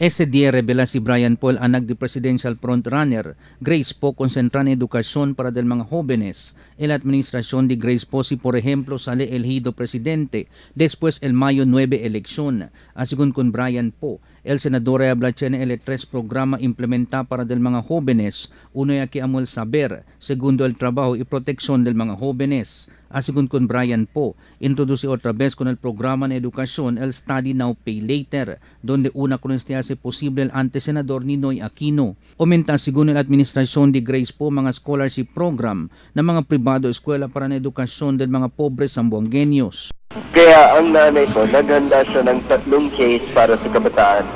Ese día revela si Brian Paul, anak de presidential frontrunner Grace Po, Concentra en edukasyon para del mga jóvenes. El administración de Grace Po si por ejemplo sale elegido presidente después el Mayo 9 elección. Asigun con Brian Po, el senador habla en el 3 programa implementa para del mga jóvenes. Uno ay amol saber, segundo el trabajo y protección del mga jóvenes. Asigun con Brian Po, introduce otra vez con el programa de educación el Study Now Pay Later, donde una con este hace posible el antesenador Ninoy Aquino. Aumenta según el administrasyon de Grace Po mga scholarship program na mga pribado eskwela para na edukasyon del mga pobre sambuanguenyos. Kaya ang nanay ko, naghanda siya ng 3 case para sa kabataan.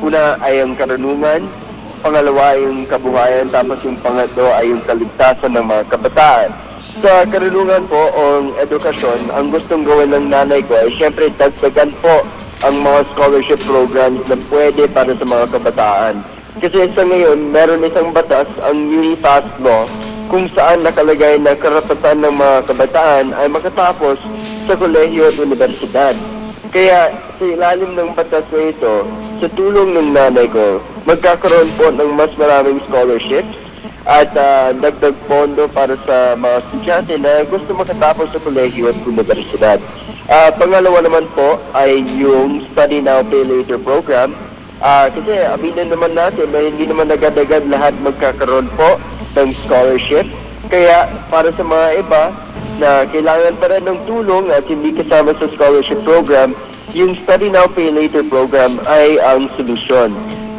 Una ay ang karunungan, pangalawa ay yung kabuhayan, tapos yung pangatlo ay yung kaligtasan ng mga kabataan. Sa karunungan po o edukasyon, ang gustong gawin ng nanay ko ay siyempre dagdagan po ang mga scholarship programs na pwede para sa mga kabataan. Kasi sa ngayon, meron isang batas, ang Unipass Law, kung saan nakalagay na karapatan ng mga kabataan ay makatapos sa kolehiyo at universidad. Kaya sa ilalim ng batas na ito, sa tulong ng nanay ko, magkakaroon po ng mas maraming scholarships at dagdag pondo para sa mga estudyante na gusto makatapos sa kolehiyo at universidad. Pangalawa naman po ay yung Study Now Pay Later program. Kasi aminin naman natin na hindi naman agad-agad lahat magkakaroon po ng scholarship. Kaya para sa mga iba na kailangan pa rin ng tulong at hindi kasama sa scholarship program, yung Study Now Pay Later program ay ang solusyon.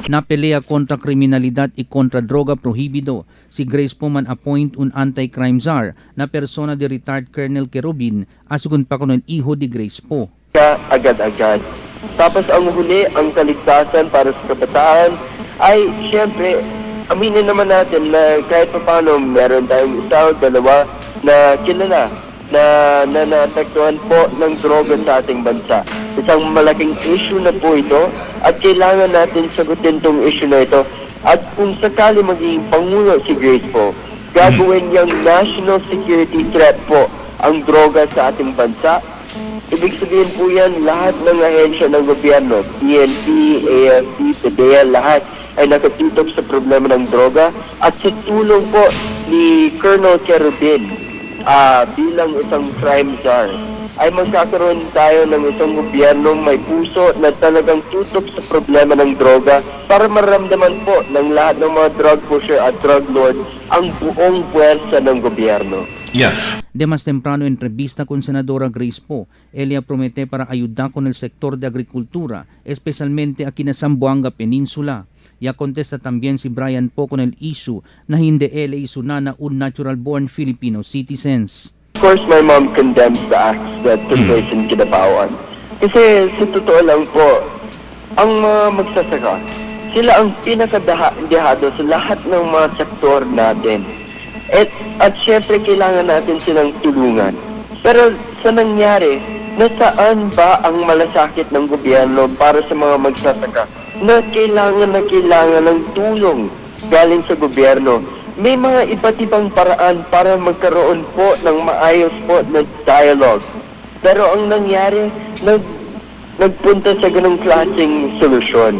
Na pelea kontra kriminalidad y kontra droga prohibido, si Grace Po man appoint un anti-crime czar na persona de retired Colonel Kerubin, asugun pa ko ng iho de Grace Po. Agad-agad. Tapos ang huli, ang kaligtasan para sa kabataan ay siyempre, aminin naman natin na kahit pa paano meron tayong isa o dalawa na kilala na naapektuhan po ng droga sa ating bansa. Isang malaking issue na po ito at kailangan natin sagutin tong issue na ito. At kung sakali magiging pangulo si Grace po, gagawin niyang national security threat po ang droga sa ating bansa. Ibig sabihin po yan, lahat ng ahensya ng gobyerno, PNP, AFP, PDEA, lahat ay nakatutok sa problema ng droga. At sa tulong po ni Colonel Kerubin, bilang isang crime czar, ay magkakaroon tayo ng isang gobyernong may puso na talagang tutok sa problema ng droga para maramdaman po ng lahat ng mga drug pusher at drug lord ang buong puwersa ng gobyerno. Yes. De mas temprano entrevista con Senadora Grace Po, ella promete para ayudar con el sector de agricultura, especialmente aquí na Zamboanga Peninsula. Ya contesta también si Brian Po con el issue na hindi ele isunana un natural-born Filipino citizens. Of course, my mom condemns the acts that took place in Kinabawan. Kasi sa totoo lang po, ang mga magsasaka, sila ang pinakadehado sa lahat ng mga sektor natin. At syempre, kailangan natin silang tulungan. Pero sa nangyari, nasaan ba ang malasakit ng gobyerno para sa mga magsasaka na kailangan ng tulong galing sa gobyerno? May mga iba't ibang paraan para magkaroon po ng maayos po na dialogue. Pero ang nangyari, nagpunta sa ganong klaseng solusyon.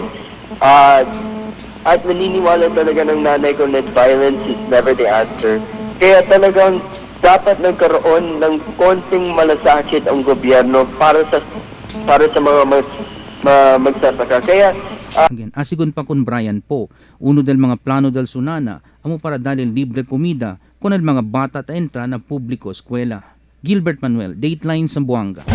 At naniniwala talaga ng nanay ko that violence is never the answer. Kaya talagang dapat nagkaroon ng konting malasakit ang gobyerno para sa mga magsasaka. Kaya asigon pa con Brian Po, uno del mga plano del Sunana, amo para dali libre komida con el mga bata ta entra na publiko eskwela. Gilbert Manuel, Dateline Zamboanga.